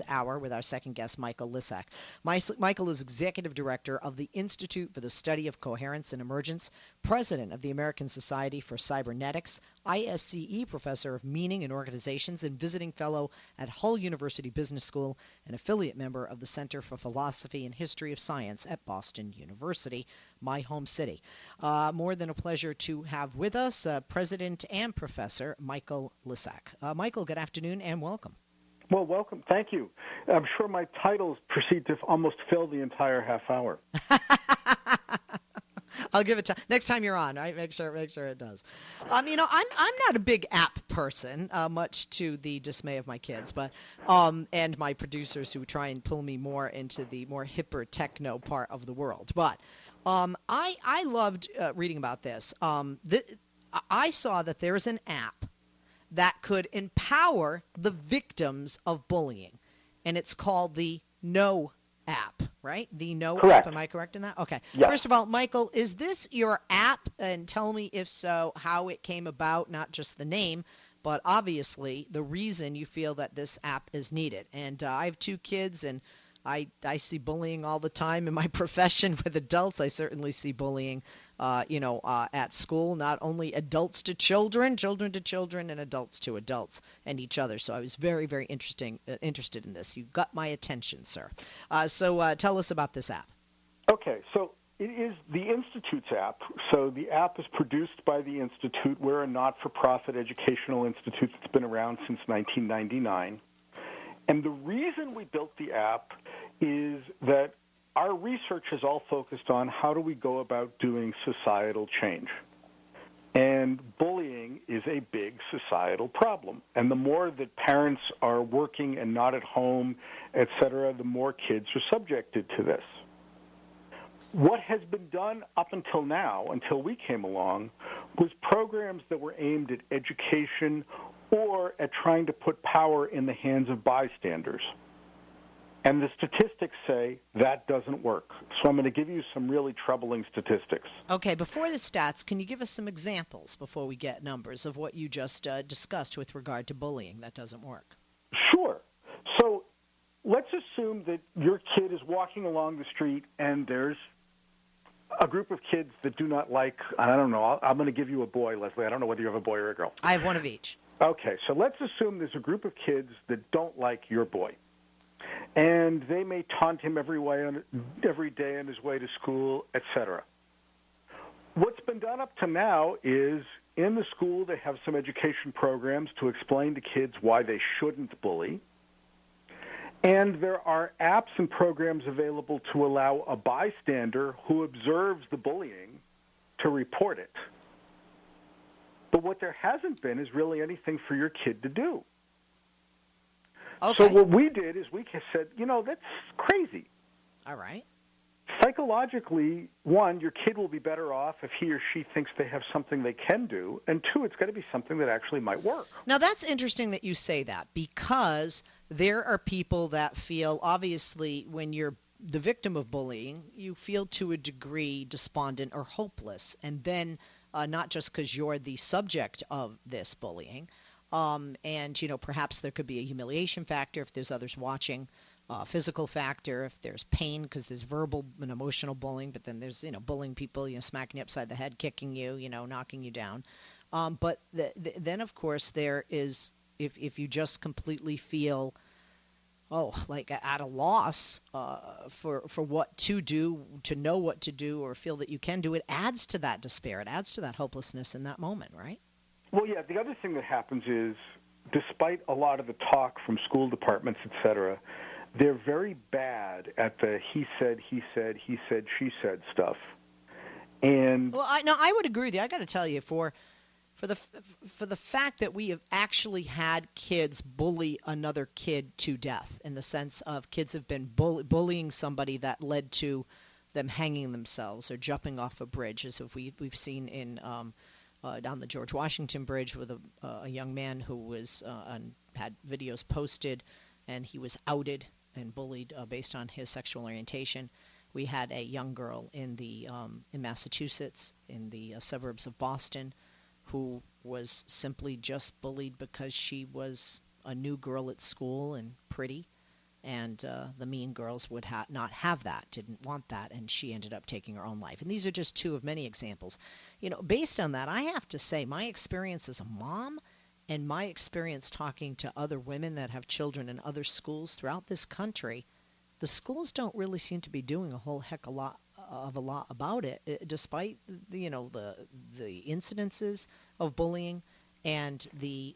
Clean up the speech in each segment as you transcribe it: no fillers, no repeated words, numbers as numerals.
hour with our second guest, Michael Lissack. Michael is executive director of the Institute for the Study of Coherence and Emergence, president of the American Society for Cybernetics, ISCE professor of meaning and organizations, and visiting fellow at Hull University Business School, and affiliate member of the Center for Philosophy and History of Science at Boston University, my home city. More than a pleasure to have with us President and Professor Michael Lissack. Michael, good afternoon and welcome. Well, welcome. Thank you. I'm sure my titles proceed to almost fill the entire half hour. I'll give it to next time you're on. Right? Make sure it does. I'm not a big app person, much to the dismay of my kids, but and my producers who try and pull me more into the more hipper techno part of the world. But I loved reading about this. I saw that there is an app that could empower the victims of bullying. And it's called the No app, right? The No Correct. app. Am I correct in that? Okay. Yes. First of all, Michael, is this your app? And tell me, if so, how it came about, not just the name, but obviously the reason you feel that this app is needed. And I have two kids, and I see bullying all the time in my profession with adults. I certainly see bullying, at school, not only adults to children, children to children, and adults to adults and each other. So I was very, very interested in this. You got my attention, sir. So tell us about this app. Okay, so it is the Institute's app. So the app is produced by the Institute. We're a not-for-profit educational institute that's been around since 1999. And the reason we built the app is that our research is all focused on how do we go about doing societal change. And bullying is a big societal problem. And the more that parents are working and not at home, et cetera, the more kids are subjected to this. What has been done up until now, until we came along, was programs that were aimed at education or at trying to put power in the hands of bystanders. And the statistics say that doesn't work. So I'm going to give you some really troubling statistics. Okay, before the stats, can you give us some examples before we get numbers of what you just discussed with regard to bullying that doesn't work? Sure. So let's assume that your kid is walking along the street and there's a group of kids that do not like, I don't know, I'm going to give you a boy, Leslie. I don't know whether you have a boy or a girl. I have one of each. Okay, so let's assume there's a group of kids that don't like your boy. And they may taunt him every day on his way to school, etc. What's been done up to now is in the school they have some education programs to explain to kids why they shouldn't bully. And there are apps and programs available to allow a bystander who observes the bullying to report it. But what there hasn't been is really anything for your kid to do. Okay. So what we did is we said, that's crazy. All right. Psychologically, one, your kid will be better off if he or she thinks they have something they can do, and two, it's got to be something that actually might work. Now, that's interesting that you say that, because there are people that feel, obviously, when you're the victim of bullying, you feel to a degree despondent or hopeless, and then not just because you're the subject of this bullying, and, perhaps there could be a humiliation factor if there's others watching, physical factor if there's pain because there's verbal and emotional bullying, but then there's, bullying people, smacking you upside the head, kicking you, knocking you down. But then, of course, there is, if you just completely feel, like at a loss for what to do, to know what to do, or feel that you can do, it adds to that despair. It adds to that hopelessness in that moment, right? Well, yeah, the other thing that happens is, despite a lot of the talk from school departments, et cetera, they're very bad at the he said, she said stuff. And well, I would agree with you. I got to tell you, for the fact that we have actually had kids bully another kid to death, in the sense of kids have been bullying somebody that led to them hanging themselves or jumping off a bridge, as if we've seen in down the George Washington Bridge with a young man who was had videos posted, and he was outed and bullied based on his sexual orientation. We had a young girl in Massachusetts, in the suburbs of Boston, who was simply just bullied because she was a new girl at school and pretty, and the mean girls would not have that, didn't want that, and she ended up taking her own life. And these are just two of many examples. Based on that, I have to say my experience as a mom and my experience talking to other women that have children in other schools throughout this country, the schools don't really seem to be doing a whole heck of a lot about it, despite the incidences of bullying and the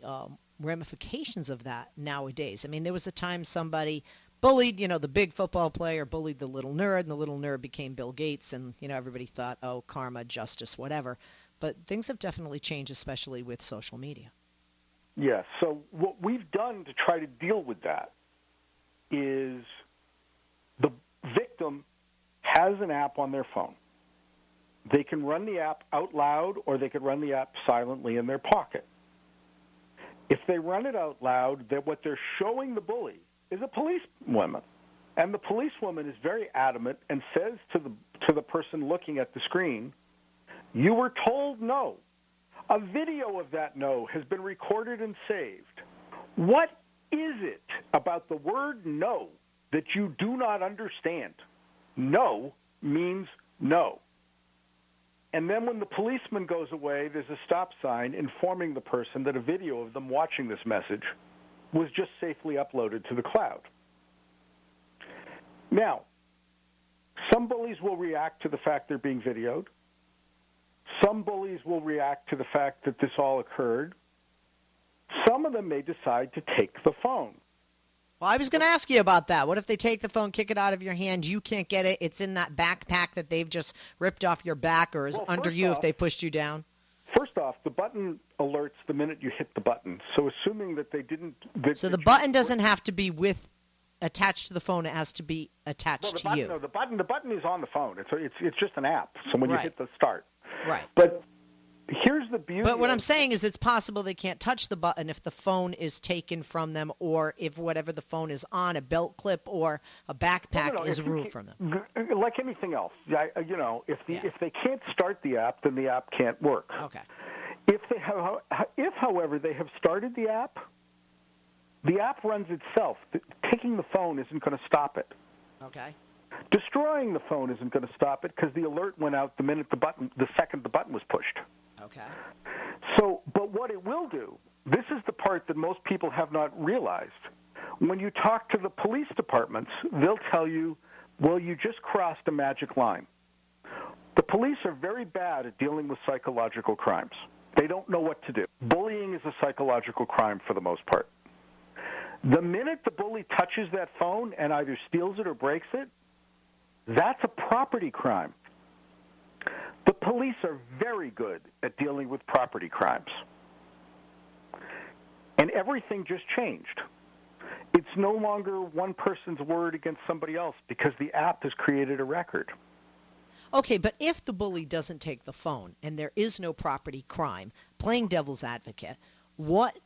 ramifications of that nowadays. I mean, there was a time somebody bullied, the big football player bullied the little nerd, and the little nerd became Bill Gates, and everybody thought, oh, karma, justice, whatever. But things have definitely changed, especially with social media. Yes. So what we've done to try to deal with that is the victim has an app on their phone. They can run the app out loud, or they could run the app silently in their pocket. If they run it out loud, what they're showing the bully is a policewoman. And the policewoman is very adamant and says to the person looking at the screen, "You were told no. A video of that no has been recorded and saved. What is it about the word no that you do not understand? No means no." And then when the policeman goes away, there's a stop sign informing the person that a video of them watching this message was just safely uploaded to the cloud. Now, some bullies will react to the fact they're being videoed. Some bullies will react to the fact that this all occurred. Some of them may decide to take the phone. Well, I was going to ask you about that. What if they take the phone, kick it out of your hand, you can't get it, it's in that backpack that they've just ripped off your back, or is under you if they pushed you down? First off, the button alerts the minute you hit the button. So assuming that they didn't... So the button doesn't have to be attached to the phone, it has to be attached to you. No, the button is on the phone. It's just an app. So when you hit the start. Right. But here's the beauty. But what I'm saying is it's possible they can't touch the button if the phone is taken from them, or if whatever the phone is on, a belt clip or a backpack is removed from them. Like anything else, if they can't start the app, then the app can't work. Okay. If, however, they have started the app runs itself. Taking the phone isn't going to stop it. Okay. Destroying the phone isn't going to stop it because the alert went out the second the button was pushed. Okay. So, but what it will do, this is the part that most people have not realized. When you talk to the police departments, they'll tell you, well, you just crossed a magic line. The police are very bad at dealing with psychological crimes. They don't know what to do. Bullying is a psychological crime for the most part. The minute the bully touches that phone and either steals it or breaks it, that's a property crime. The police are very good at dealing with property crimes. And everything just changed. It's no longer one person's word against somebody else because the app has created a record. Okay, but if the bully doesn't take the phone and there is no property crime, playing devil's advocate, what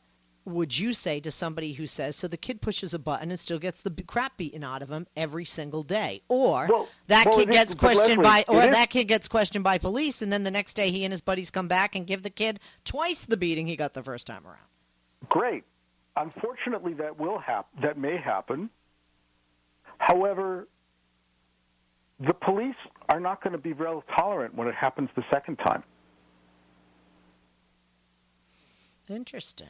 would you say to somebody who says, so the kid pushes a button and still gets the crap beaten out of him every single day, or that kid gets questioned by police, and then the next day he and his buddies come back and give the kid twice the beating he got the first time around? Great. Unfortunately, that may happen. However, the police are not going to be very tolerant when it happens the second time. Interesting.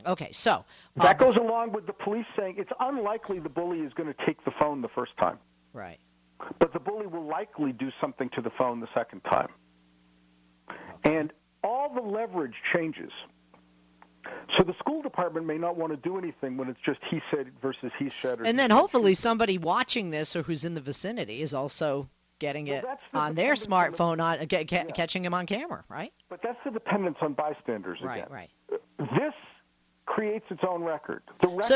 Okay, so that goes along with the police saying it's unlikely the bully is going to take the phone the first time. Right. But the bully will likely do something to the phone the second time. Okay. And all the leverage changes. So the school department may not want to do anything when it's just he said versus he said. And then hopefully somebody watching this or who's in the vicinity is also getting it on their smartphone, catching him on camera, right? But that's the dependence on bystanders again. Right. This creates its own record.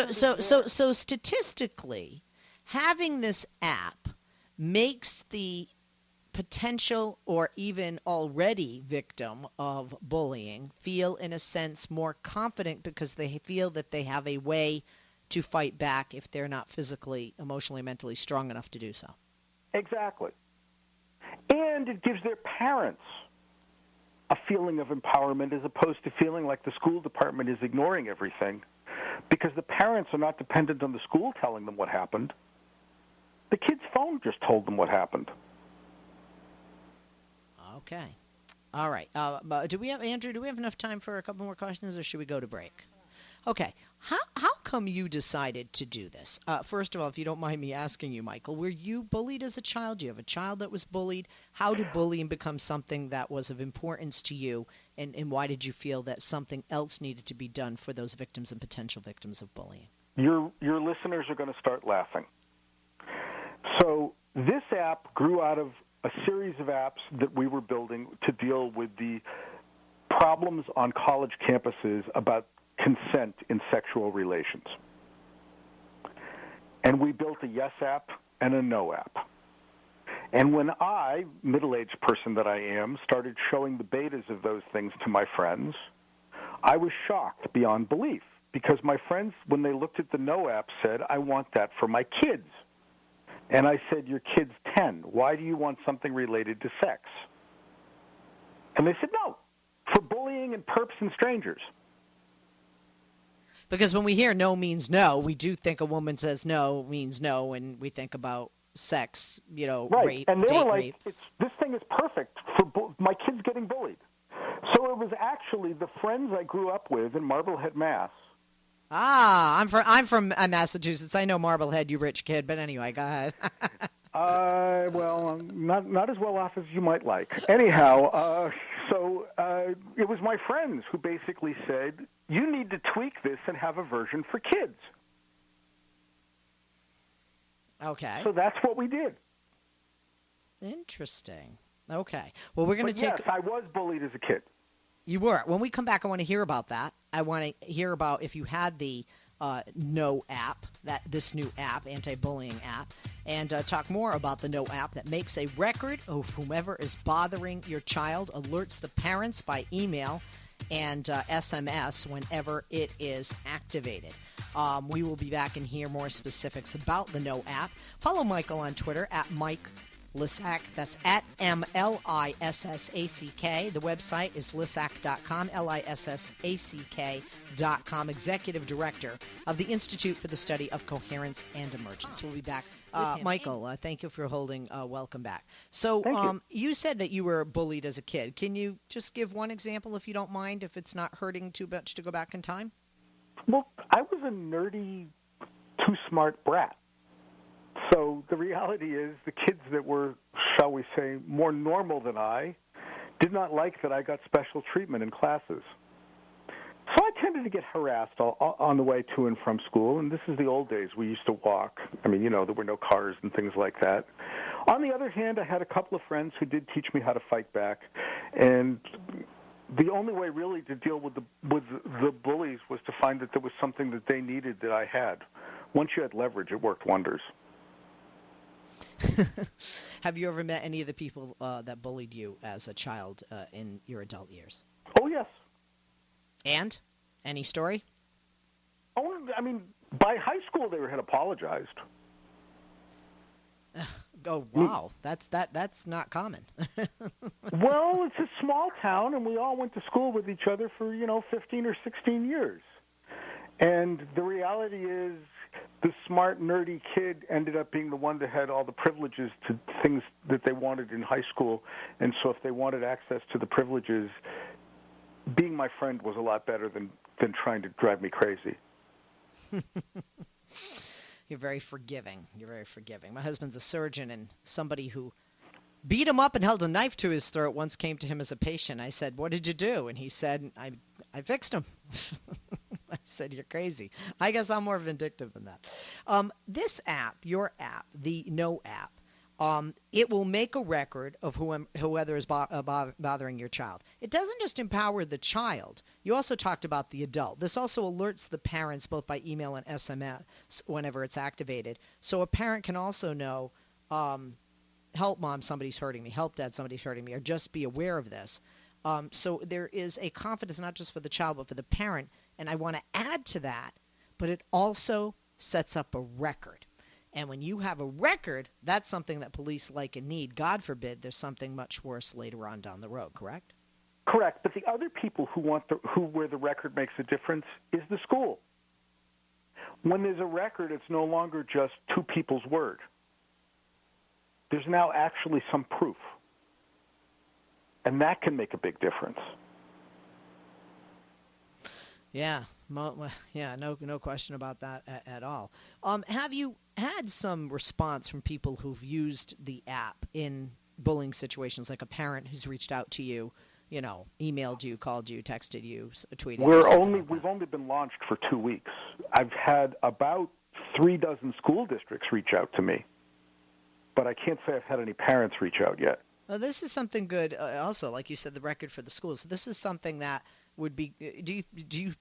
So statistically, having this app makes the potential or even already victim of bullying feel, in a sense, more confident because they feel that they have a way to fight back if they're not physically, emotionally, mentally strong enough to do so. Exactly. And it gives their parents a feeling of empowerment as opposed to feeling like the school department is ignoring everything. because the parents are not dependent on the school telling them what happened. The kid's phone just told them what happened. Okay. All right. Do we have, Andrew, do we have enough time for a couple more questions, or should we go to break? Okay. How come you decided to do this? First of all, if you don't mind me asking you, Michael, were you bullied as a child? Do you have a child that was bullied? How did bullying become something that was of importance to you, and why did you feel that something else needed to be done for those victims and potential victims of bullying? Your listeners are going to start laughing. So this app grew out of a series of apps that we were building to deal with the problems on college campuses about consent in sexual relations. And we built a yes app and a no app. And when I, middle-aged person that I am, started showing the betas of those things to my friends, I was shocked beyond belief, because my friends, when they looked at the no app, said, I want that for my kids. And I said, your kid's 10. Why do you want something related to sex? And they said, no, for bullying and perps and strangers. Because when we hear no means no, we do think a woman says no means no, and we think about sex, right. rape, and they date were like, rape. this thing is perfect for my kids getting bullied. So it was actually the friends I grew up with in Marblehead, Mass. I'm from Massachusetts. I know Marblehead, you rich kid. But anyway, go ahead. Well, not as well off as you might like. Anyhow, so it was my friends who basically said, you need to tweak this and have a version for kids. Okay. So that's what we did. Interesting. Okay. Well, we're going to take... Yes, I was bullied as a kid. You were. When we come back, I want to hear about that. I want to hear about if you had the No app, this new app, anti-bullying app, and talk more about the No app that makes a record of whomever is bothering your child, alerts the parents by email and SMS whenever it is activated. We will be back and hear more specifics about the No app. Follow Michael on Twitter at Mike Lissack. That's at MLISSACK. The website is lissack.com, LISSACK.com, Executive Director of the Institute for the Study of Coherence and Emergence. We'll be back. Michael, thank you for holding. Welcome back. So you said that you were bullied as a kid. Can you just give one example, if you don't mind, if it's not hurting too much to go back in time? Well, I was a nerdy, too smart brat. So the reality is the kids that were, shall we say, more normal than I did not like that I got special treatment in classes. So I tended to get harassed on the way to and from school, and this is the old days. We used to walk. I mean, there were no cars and things like that. On the other hand, I had a couple of friends who did teach me how to fight back, and the only way really to deal with the bullies was to find that there was something that they needed that I had. Once you had leverage, it worked wonders. Have you ever met any of the people that bullied you as a child in your adult years? Oh, yes. And? Any story? Oh, I mean, by high school they had apologized. Oh, wow. That's not common. Well, it's a small town, and we all went to school with each other for, 15 or 16 years. And the reality is the smart, nerdy kid ended up being the one that had all the privileges to things that they wanted in high school. And so if they wanted access to the privileges, being my friend was a lot better than trying to drive me crazy. You're very forgiving. My husband's a surgeon, and somebody who beat him up and held a knife to his throat once came to him as a patient. I said, "What did you do?" And he said, I fixed him. I said, "You're crazy." I guess I'm more vindictive than that. This app, your app, the No app, it will make a record of whoever is bothering your child. It doesn't just empower the child. You also talked about the adult. This also alerts the parents both by email and SMS whenever it's activated. So a parent can also know, help mom, somebody's hurting me. Help dad, somebody's hurting me. Or just be aware of this. So there is a confidence not just for the child but for the parent. And I want to add to that, but it also sets up a record. And when you have a record, that's something that police like and need. God forbid there's something much worse later on down the road, correct? Correct. But the other people where the record makes a difference is the school. When there's a record, it's no longer just two people's word. There's now actually some proof. And that can make a big difference. Yeah, no question about that at all. Have you had some response from people who've used the app in bullying situations, like a parent who's reached out to you, emailed you, called you, texted you, tweeted you? We've only been launched for 2 weeks. I've had about 36 school districts reach out to me, but I can't say I've had any parents reach out yet. Well, this is something good. Also, like you said, the record for the schools. So this is something that would be. Do you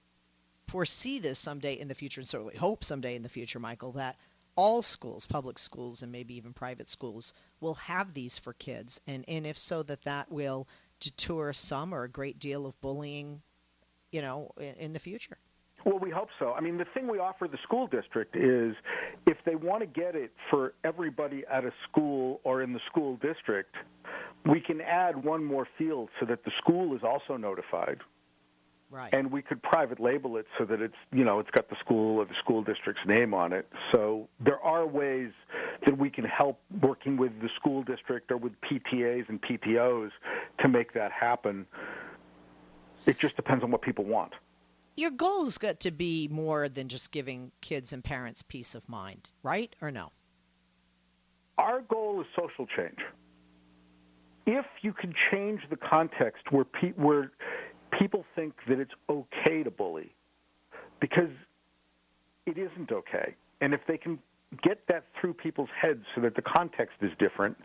foresee this someday in the future, and certainly hope someday in the future, Michael, that all schools, public schools, and maybe even private schools, will have these for kids, and if so, that will deter some or a great deal of bullying, in the future? Well, we hope so. I mean, the thing we offer the school district is if they want to get it for everybody at a school or in the school district, we can add one more field so that the school is also notified. Right. And we could private label it so that it's, it's got the school or the school district's name on it. So there are ways that we can help working with the school district or with PTAs and PTOs to make that happen. It just depends on what people want. Your goal has got to be more than just giving kids and parents peace of mind, right? Or no? Our goal is social change. If you can change the context where people think that it's okay to bully, because it isn't okay. And if they can get that through people's heads so that the context is different,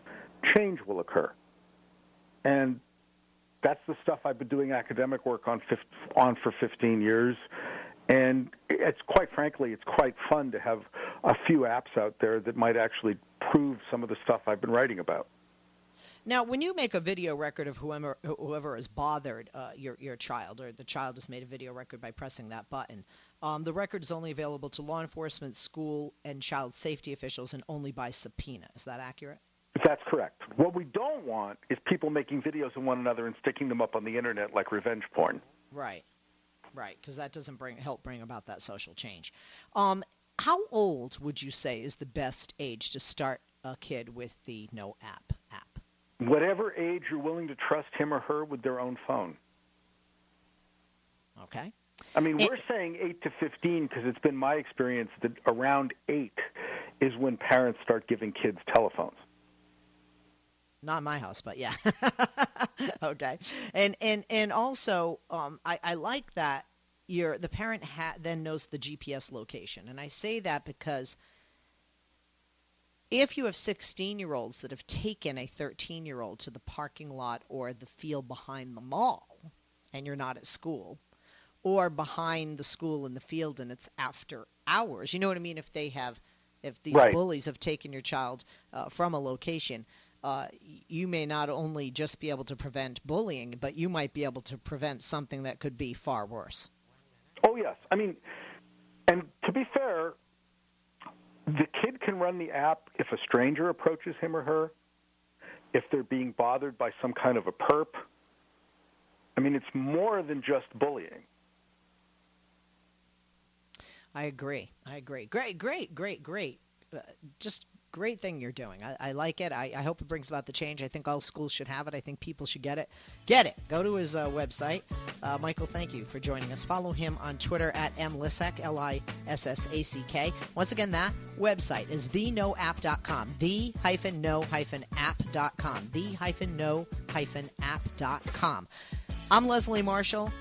change will occur. And that's the stuff I've been doing academic work on for 15 years. And it's quite fun to have a few apps out there that might actually prove some of the stuff I've been writing about. Now, when you make a video record of whoever has bothered your child, or the child has made a video record by pressing that button, the record is only available to law enforcement, school, and child safety officials, and only by subpoena. Is that accurate? That's correct. What we don't want is people making videos of one another and sticking them up on the internet like revenge porn. Right, because that doesn't help bring about that social change. How old would you say is the best age to start a kid with the No App app? Whatever age you're willing to trust him or her with their own phone. Okay. I mean, we're saying 8 to 15 because it's been my experience that around 8 is when parents start giving kids telephones. Not in my house, but yeah. Okay. And also, I like that the parent then knows the GPS location. And I say that because if you have 16-year-olds that have taken a 13-year-old to the parking lot or the field behind the mall, and you're not at school, or behind the school in the field and it's after hours, you know what I mean? If these Right. bullies have taken your child from a location, you may not only just be able to prevent bullying, but you might be able to prevent something that could be far worse. Oh, yes. I mean, and to be fair, the kid can run the app if a stranger approaches him or her, if they're being bothered by some kind of a perp. I mean, it's more than just bullying. I agree. Great. Just great thing you're doing. I like it. I hope it brings about the change. I think all schools should have it. I think people should get it. Go to his website. Michael, thank you for joining us. Follow him on Twitter at mlissack, Lissack. Once again, that website is thenoapp.com, the-no-app.com, the-no-app.com. I'm Leslie Marshall,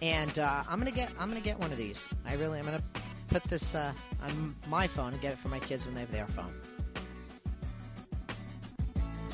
and I'm gonna get one of these. I'm gonna put this on my phone and get it for my kids when they have their phone.